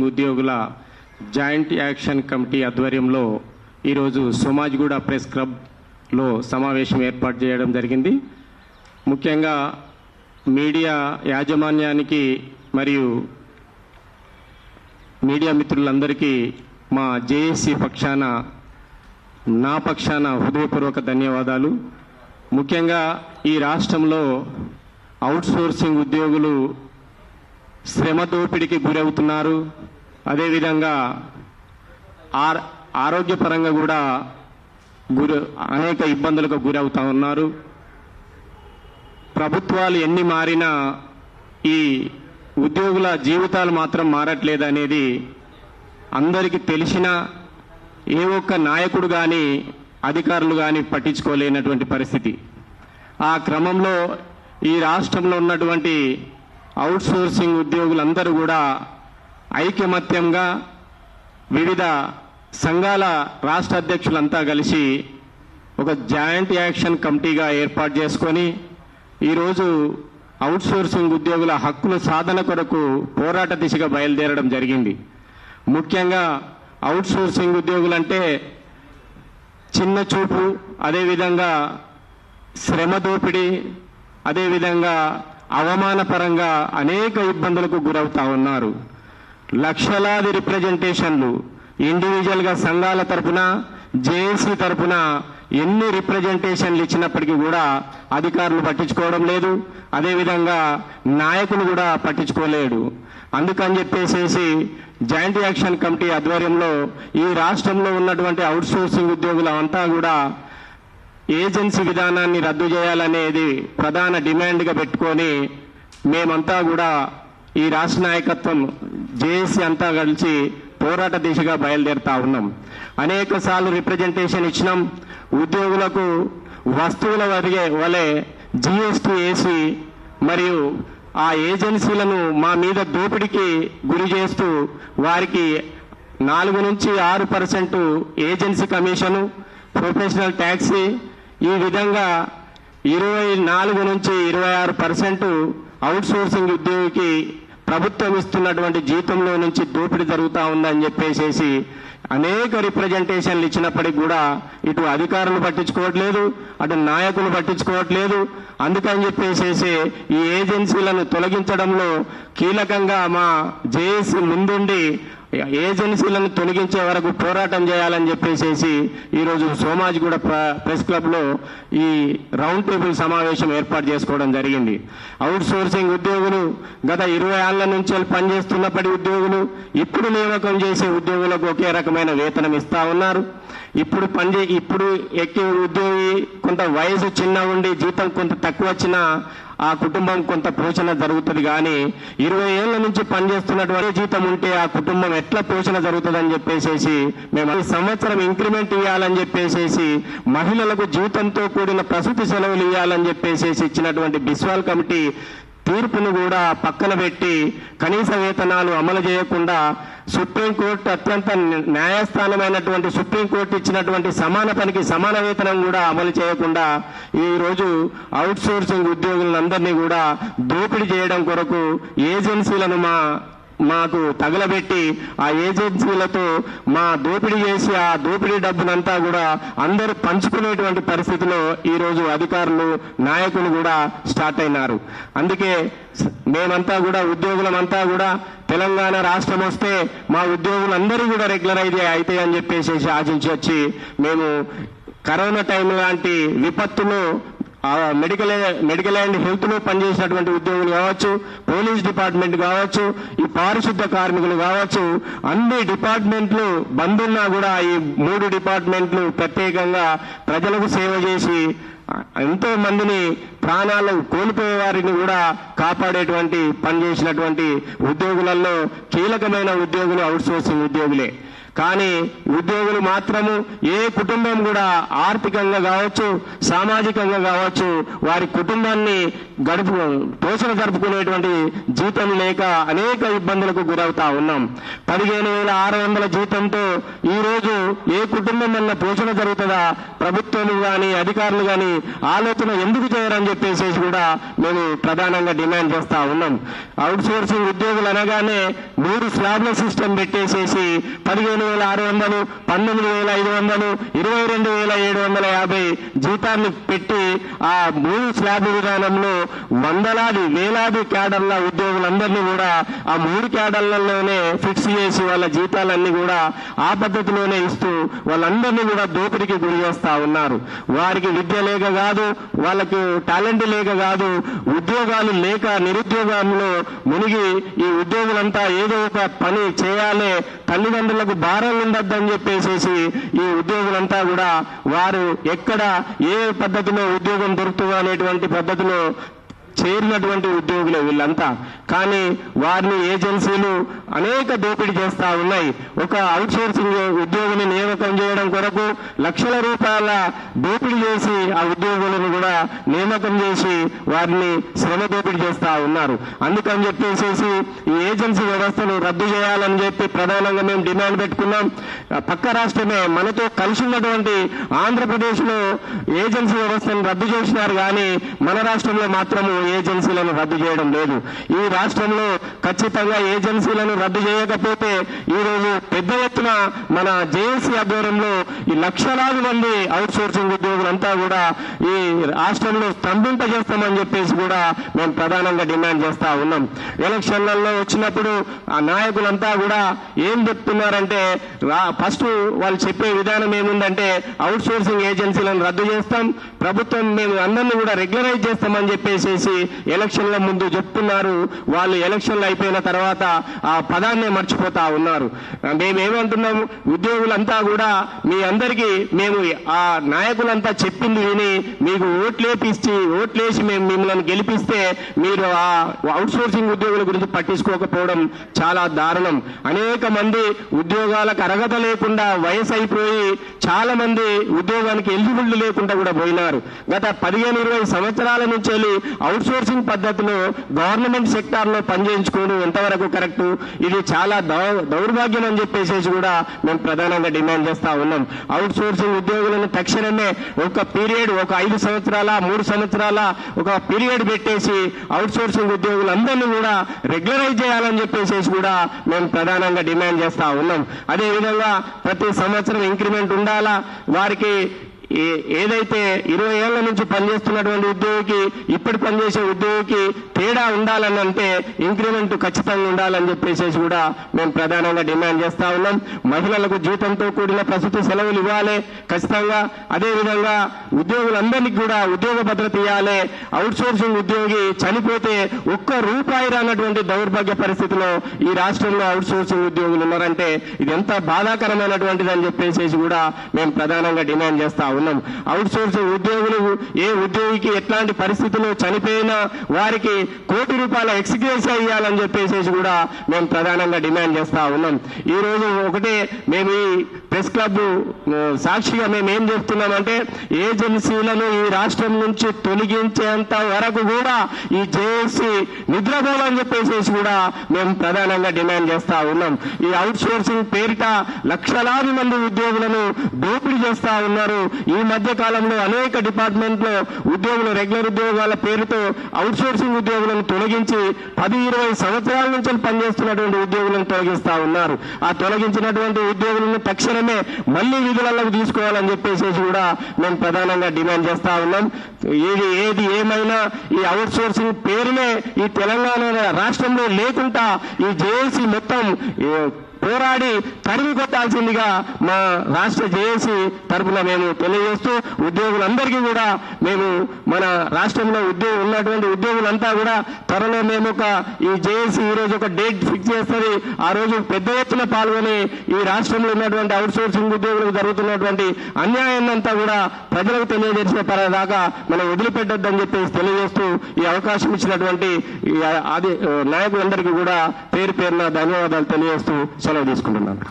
ఉద్యోగుల joint action committee ఆధ్వర్యంలో ఈరోజు సోమాజిగూడ ప్రెస్ క్లబ్లో సమావేశం ఏర్పాటు చేయడం జరిగింది. ముఖ్యంగా మీడియా యాజమాన్యానికి మరియు మీడియా మిత్రులందరికీ మా జేఏసీ పక్షాన నా పక్షాన హృదయపూర్వక ధన్యవాదాలు. ముఖ్యంగా ఈ రాష్ట్రంలో అవుట్సోర్సింగ్ ఉద్యోగులు శ్రమ దోపిడీకి గురవుతున్నారు. అదేవిధంగా ఆరోగ్యపరంగా కూడా అనేక ఇబ్బందులకు గురవుతూ ఉన్నారు. ప్రభుత్వాలు ఎన్ని మారినా ఈ ఉద్యోగుల జీవితాలు మాత్రం మారట్లేదు అనేది అందరికీ తెలిసిన ఏ ఒక్క నాయకుడు కానీ అధికారులు కానీ పట్టించుకోలేనటువంటి పరిస్థితి. ఆ క్రమంలో ఈ రాష్ట్రంలో ఉన్నటువంటి అవుట్సోర్సింగ్ ఉద్యోగులందరూ కూడా ఐకమత్యంగా వివిధ సంఘాల రాష్ట్ర అధ్యక్షులంతా కలిసి ఒక జాయింట్ యాక్షన్ కమిటీగా ఏర్పాటు చేసుకొని ఈరోజు అవుట్సోర్సింగ్ ఉద్యోగుల హక్కుల సాధన కొరకు పోరాట దిశగా బయలుదేరడం జరిగింది. ముఖ్యంగా అవుట్సోర్సింగ్ ఉద్యోగులంటే చిన్న చూపు, అదేవిధంగా శ్రమ దోపిడీ, అదేవిధంగా అవమానపరంగా అనేక ఇబ్బందులకు గురవుతా ఉన్నారు. లక్షలాది రిప్రజెంటేషన్లు ఇండివిజువల్గా సంఘాల తరపున జేఏసీ తరపున ఎన్ని రిప్రజెంటేషన్లు ఇచ్చినప్పటికీ కూడా అధికారులు పట్టించుకోవడం లేదు, అదేవిధంగా నాయకులు కూడా పట్టించుకోలేడు. అందుకని చెప్పేసి జాయింట్ యాక్షన్ కమిటీ ఆధ్వర్యంలో ఈ రాష్ట్రంలో ఉన్నటువంటి అవుట్సోర్సింగ్ ఉద్యోగులు అంతా కూడా ఏజెన్సీ విధానాన్ని రద్దు చేయాలనేది ప్రధాన డిమాండ్గా పెట్టుకొని మేమంతా కూడా ఈ రాష్ట్ర నాయకత్వం జేఏసీ అంతా కలిసి పోరాట దిశగా బయలుదేరుతా ఉన్నాం. అనేక సార్లు రిప్రజెంటేషన్ ఇచ్చినాం. ఉద్యోగులకు వస్తువుల వలె జిఎస్టీ వేసి మరియు ఆ ఏజెన్సీలను మా మీద దోపిడీకి గురి చేస్తూ వారికి 4 నుంచి 6% ఏజెన్సీ కమిషను, ప్రొఫెషనల్ ట్యాక్సీ, ఈ విధంగా 24 నుంచి 26% అవుట్సోర్సింగ్ ఉద్యోగికి ప్రభుత్వం ఇస్తున్నటువంటి జీతంలో నుంచి దోపిడీ జరుగుతూ ఉందని చెప్పేసి అనేక రిప్రజెంటేషన్లు ఇచ్చినప్పటికీ కూడా ఇటు అధికారులు పట్టించుకోవట్లేదు, అటు నాయకులు పట్టించుకోవట్లేదు. అందుకని చెప్పేసి ఈ ఏజెన్సీలను తొలగించడంలో కీలకంగా మా జేఏసీ ముందుండి ఏజెన్సీలను తొలగించే వరకు పోరాటం చేయాలని చెప్పేసి ఈరోజు సోమాజిగూడ ప్రెస్ క్లబ్లో ఈ రౌండ్ టేబుల్ సమావేశం ఏర్పాటు చేసుకోవడం జరిగింది. అవుట్సోర్సింగ్ ఉద్యోగులు గత 20 ఏళ్ల నుంచి పనిచేస్తున్నప్పటి ఉద్యోగులు ఇప్పుడు నియామకం చేసే ఉద్యోగులకు ఒకే రకమైన వేతనం ఇస్తా ఉన్నారు. ఇప్పుడు ఎక్కే ఉద్యోగి కొంత వయసు చిన్న ఉండి జీతం కొంత తక్కువ వచ్చినా ఆ కుటుంబం కొంత పోషణ జరుగుతుంది. కానీ 20 ఏళ్ల నుంచి పనిచేస్తున్నటువంటి జీతం ఉంటే ఆ కుటుంబం ఎట్లా పోషణ జరుగుతుందని చెప్పేసి మేము సంవత్సరం ఇంక్రిమెంట్ ఇవ్వాలని చెప్పేసి మహిళలకు జీతంతో కూడిన ప్రసూతి సెలవులు ఇవ్వాలని చెప్పేసి ఇచ్చినటువంటి బిస్వాల్ కమిటీ తీర్పును కూడా పక్కన పెట్టి కనీస వేతనాలు అమలు చేయకుండా సుప్రీంకోర్టు అత్యంత న్యాయస్థానమైనటువంటి సుప్రీంకోర్టు ఇచ్చినటువంటి సమాన పనికి సమాన వేతనం కూడా అమలు చేయకుండా ఈరోజు అవుట్సోర్సింగ్ ఉద్యోగులందరినీ కూడా దోపిడీ చేయడం కొరకు ఏజెన్సీలను మాకు తగలబెట్టి ఆ ఏజెన్సీలతో మా దోపిడీ చేసి ఆ దోపిడీ డబ్బునంతా కూడా అందరూ పంచుకునేటువంటి పరిస్థితిలో ఈరోజు అధికారులు నాయకులు కూడా స్టార్ట్ అయినారు. అందుకే మేమంతా కూడా ఉద్యోగులమంతా కూడా తెలంగాణ రాష్ట్రం వస్తే మా ఉద్యోగులందరూ కూడా రెగ్యులరైజ్ అయితే అని చెప్పేసి ఆశించి వచ్చి మేము కరోనా టైం లాంటి విపత్తులో మెడికల్ అండ్ హెల్త్ లో పనిచేసినటువంటి ఉద్యోగులు కావచ్చు, పోలీస్ డిపార్ట్మెంట్ కావచ్చు, ఈ పారిశుద్ధ కార్మికులు కావచ్చు, అన్ని డిపార్ట్మెంట్లు బంద్ ఉన్నా కూడా ఈ 3 డిపార్ట్మెంట్లు ప్రత్యేకంగా ప్రజలకు సేవ చేసి ఎంతో మందిని ప్రాణాలు కోల్పోయే వారిని కూడా కాపాడేటువంటి పనిచేసినటువంటి ఉద్యోగులలో కీలకమైన ఉద్యోగులు అవుట్సోర్సింగ్ ఉద్యోగులే. కానీ ఉద్యోగులు మాత్రము ఏ కుటుంబం కూడా ఆర్థికంగా కావచ్చు, సామాజికంగా కావచ్చు, వారి కుటుంబాన్ని పోషణ జరుపుకునేటువంటి జీతం లేక అనేక ఇబ్బందులకు గురవుతా ఉన్నాం. 15,600 జీతంతో ఈరోజు ఏ కుటుంబం వల్ల పోషణ జరుగుతుందా ప్రభుత్వాలు కానీ అధికారులు కానీ ఆలోచన ఎందుకు చేయరని చెప్పేసి కూడా మేము ప్రధానంగా డిమాండ్ చేస్తా ఉన్నాం. అవుట్ సోర్సింగ్ ఉద్యోగులు అనగానే 3 స్లాబ్ల సిస్టమ్ పెట్టేసేసి 15,600, 19,500, 22,750 జీతాన్ని పెట్టి ఆ 3 స్లాబ్ విధానంలో వేలాది క్యాడర్ల ఉద్యోగులందరినీ కూడా ఆ 3 క్యాడర్లలోనే ఫిక్స్ చేసి వాళ్ళ జీతాలన్నీ కూడా ఆ పద్ధతిలోనే ఇస్తూ వాళ్ళందరినీ కూడా దోపిడీకి గురి చేస్తా ఉన్నారు. వారికి విద్య లేక కాదు, వాళ్ళకు టాలెంట్ లేక కాదు, ఉద్యోగాలు లేక నిరుద్యోగంలో మునిగి ఈ ఉద్యోగులంతా ఏదో ఒక పని చేయాలి, తల్లిదండ్రులకు భారం ఉండొద్దని చెప్పేసి ఈ ఉద్యోగులంతా కూడా వారు ఎక్కడ ఏ పద్ధతిలో ఉద్యోగం దొరుకుతుందో అనేటువంటి పద్ధతిలో చేరినటువంటి ఉద్యోగులే వీళ్ళంతా. కానీ వారిని ఏజెన్సీలు అనేక దోపిడీ చేస్తా ఉన్నాయి. ఒక అవుట్ సోర్సింగ్ ఉద్యోగిని నియామకం చేయడం కొరకు లక్షల రూపాయల దోపిడీ చేసి ఆ ఉద్యోగులను కూడా నియామకం చేసి వారిని శ్రమ దోపిడీ చేస్తా ఉన్నారు. అందుకని చెప్పేసి ఈ ఏజెన్సీ వ్యవస్థను రద్దు చేయాలని చెప్పి ప్రధానంగా మేము డిమాండ్ పెట్టుకున్నాం. పక్క రాష్ట్రమే మనతో కలిసి ఉన్నటువంటి ఆంధ్రప్రదేశ్ లో ఏజెన్సీ వ్యవస్థను రద్దు చేసినారు, కానీ మన రాష్ట్రంలో మాత్రము ఏజెన్సీలను రద్దు చేయడం లేదు. ఈ రాష్ట్రంలో ఖచ్చితంగా ఏజెన్సీలను రద్దు చేయకపోతే ఈ రోజు పెద్ద ఎత్తున మన జేఏసీ ఆధ్వర్యంలో ఈ లక్షలాది మంది అవుట్ సోర్సింగ్ ఉద్యోగులంతా కూడా ఈ రాష్ట్రంలో స్తంభింపజేస్తామని చెప్పేసి కూడా మేము ప్రధానంగా డిమాండ్ చేస్తా ఉన్నాం. ఎలక్షన్లలో వచ్చినప్పుడు ఆ నాయకులంతా కూడా ఏం చెప్తున్నారంటే ఫస్ట్ వాళ్ళు చెప్పే విధానం ఏముందంటే అవుట్ సోర్సింగ్ ఏజెన్సీలను రద్దు చేస్తాం, ప్రభుత్వం మేము అందరినీ కూడా రెగ్యులరైజ్ చేస్తామని చెప్పేసి ఎలక్షన్ల ముందు చెప్తున్నారు. వాళ్ళు ఎలక్షన్లు అయిపోయిన తర్వాత ఆ పదాన్నే మర్చిపోతా ఉన్నారు. మేమేమంటున్నాము, ఉద్యోగులంతా కూడా మీ అందరికీ మేము ఆ నాయకులంతా చెప్పింది విని మీకు ఓట్లేసి మేము మిమ్మల్ని గెలిపిస్తే మీరు ఆ అవుట్ సోర్సింగ్ ఉద్యోగుల గురించి పట్టించుకోకపోవడం చాలా దారుణం. అనేక మంది ఉద్యోగాలకు అర్హత లేకుండా వయసు అయిపోయి చాలా మంది ఉద్యోగానికి ఎలిజిబుల్ లేకుండా కూడా పోయినారు. గత 15-20 సంవత్సరాల నుంచి వెళ్ళి అవుట్ సోర్సింగ్ పద్ధతిలో గవర్నమెంట్ సెక్టార్ లో పనిచేయించుకోవడం ఎంతవరకు కరెక్ట్? ఇది చాలా దౌర్భాగ్యం అని చెప్పేసి కూడా మేము ప్రధానంగా డిమాండ్ చేస్తా ఉన్నాం. అవుట్ సోర్సింగ్ ఉద్యోగులను తక్షణమే ఒక పీరియడ్, ఒక 5 సంవత్సరాల 3 సంవత్సరాల ఒక పీరియడ్ పెట్టేసి అవుట్ సోర్సింగ్ ఉద్యోగులందరినీ కూడా రెగ్యులరైజ్ చేయాలని చెప్పేసి కూడా మేము ప్రధానంగా డిమాండ్ చేస్తా ఉన్నాం. అదేవిధంగా ప్రతి సంవత్సరం ఇంక్రిమెంట్ ఉండాలా, వారికి ఏదైతే 20 ఏళ్ల నుంచి పనిచేస్తున్నటువంటి ఉద్యోగికి ఇప్పుడు పనిచేసే ఉద్యోగికి తేడా ఉండాలని అంటే ఇంక్రిమెంట్ ఖచ్చితంగా ఉండాలని చెప్పేసి కూడా మేము ప్రధానంగా డిమాండ్ చేస్తా ఉన్నాం. మహిళలకు జీతంతో కూడిన ప్రసూతి సెలవులు ఇవ్వాలి ఖచ్చితంగా. అదేవిధంగా ఉద్యోగులందరికీ కూడా ఉద్యోగ భద్రత ఇవ్వాలి. అవుట్ సోర్సింగ్ ఉద్యోగి చనిపోతే ₹1 రానటువంటి దౌర్భాగ్య పరిస్థితిలో ఈ రాష్ట్రంలో అవుట్ సోర్సింగ్ ఉద్యోగులు ఉన్నారంటే ఇది ఎంత బాధాకరమైనటువంటిది అని చెప్పేసి కూడా మేము ప్రధానంగా డిమాండ్ చేస్తా ఉన్నాం. అవుట్ సోర్సింగ్ ఉద్యోగులు ఏ ఉద్యోగికి ఎట్లాంటి పరిస్థితుల్లో చనిపోయినా వారికి ₹1 ఎక్స్గ్రేషియా ఇవ్వాలని చెప్పేసి కూడా మేము ప్రధానంగా డిమాండ్ చేస్తా ఉన్నాం. ఈ రోజు ఒకటే మేము ఈ ప్రెస్ క్లబ్ సాక్షిగా మేము ఏం చెప్తున్నామంటే ఏజెన్సీలను ఈ రాష్ట్రం నుంచి తొలగించేంత వరకు కూడా ఈ జేఏసీ నిద్రపోవాలని చెప్పేసి కూడా మేము ప్రధానంగా డిమాండ్ చేస్తా ఉన్నాం. ఈ అవుట్ సోర్సింగ్ పేరిట లక్షలాది మంది ఉద్యోగులను దోపిడీ చేస్తా ఉన్నారు. ఈ మధ్య కాలంలో అనేక డిపార్ట్మెంట్లో ఉద్యోగులు రెగ్యులర్ ఉద్యోగాల పేరుతో అవుట్ సోర్సింగ్ ఉద్యోగులను తొలగించి 10-20 సంవత్సరాల నుంచి పనిచేస్తున్నటువంటి ఉద్యోగులను తొలగిస్తా ఉన్నారు. ఆ తొలగించినటువంటి ఉద్యోగులను తక్షణమే మళ్లీ విధులకు తీసుకోవాలని చెప్పేసి కూడా మేము ప్రధానంగా డిమాండ్ చేస్తా ఉన్నాం. ఏది ఏమైనా ఈ అవుట్ సోర్సింగ్ పేరునే ఈ తెలంగాణ రాష్ట్రంలో లేకుండా ఈ జేఏసీ మొత్తం పోరాడి తరిమి కొట్టాల్సిందిగా మా రాష్ట్ర జేఏసీ తరఫున మేము తెలియజేస్తూ ఉద్యోగులందరికీ కూడా మేము మన రాష్ట్రంలో ఉన్నటువంటి ఉద్యోగులంతా కూడా త్వరలో మేము ఈ జేఏసీ ఈ రోజు ఒక డేట్ ఫిక్స్ చేస్తుంది. ఆ రోజు పెద్ద ఎత్తున పాల్గొని ఈ రాష్ట్రంలో ఉన్నటువంటి అవుట్ సోర్సింగ్ ఉద్యోగులకు జరుగుతున్నటువంటి అన్యాయాన్నంతా కూడా ప్రజలకు తెలియజేసిన దాకా మనం వదిలిపెట్టొద్దని చెప్పేసి తెలియజేస్తూ ఈ అవకాశం ఇచ్చినటువంటి నాయకులందరికీ కూడా పేరు పేరున ధన్యవాదాలు తెలియజేస్తూ సెలవు తీసుకుంటున్నాను.